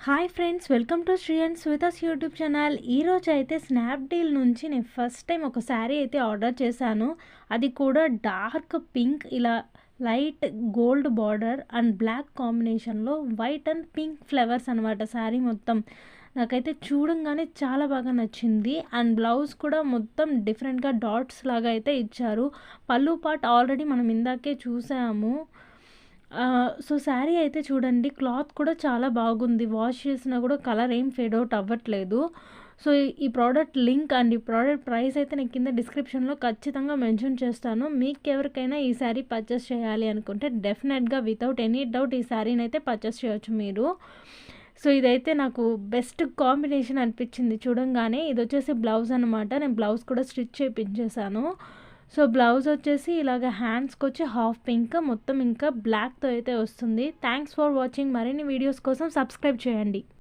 Hi friends, welcome to Sri and Shweta's YouTube channel. ఈరోజు అయితే Snapdeal నుంచి నేను ఫస్ట్ టైం ఒక శారీ అయితే ఆర్డర్ చేశాను. అది కూడా డార్క్ పింక్, ఇలా light gold border and black కాంబినేషన్లో వైట్ అండ్ పింక్ ఫ్లవర్స్ అనమాట శారీ మొత్తం. నాకైతే చూడంగానే చాలా బాగా నచ్చింది. అండ్ బ్లౌజ్ కూడా మొత్తం డిఫరెంట్గా డాట్స్ లాగా అయితే ఇచ్చారు. పళ్ళు పార్ట్ ఆల్రెడీ మనం ఇందాకే చూసాము. సో శారీ అయితే చూడండి, క్లాత్ కూడా చాలా బాగుంది. వాష్ చేసినా కూడా కలర్ ఏం ఫేడ్ అవుట్ అవ్వట్లేదు. సో ఈ ప్రోడక్ట్ లింక్ అండ్ ఈ ప్రోడక్ట్ ప్రైస్ అయితే నేను కింద డిస్క్రిప్షన్లో ఖచ్చితంగా మెన్షన్ చేస్తాను. మీకు ఎవరికైనా ఈ శారీ పర్చేస్ చేయాలి అనుకుంటే డెఫినెట్గా వితౌట్ ఎనీ డౌట్ ఈ శారీని అయితే పర్చేస్ చేయొచ్చు మీరు. సో ఇదైతే నాకు బెస్ట్ కాంబినేషన్ అనిపించింది చూడంగానే. ఇది వచ్చేసి బ్లౌజ్ అనమాట. నేను బ్లౌజ్ కూడా స్టిచ్ చేయించేసాను. సో బ్లౌజ్ వచ్చేసి ఇలాగ హ్యాండ్స్కి వచ్చి హాఫ్ పింక్, మొత్తం ఇంకా బ్లాక్తో అయితే వస్తుంది. Thanks for watching. మరిన్ని వీడియోస్ కోసం సబ్స్క్రైబ్ చేయండి.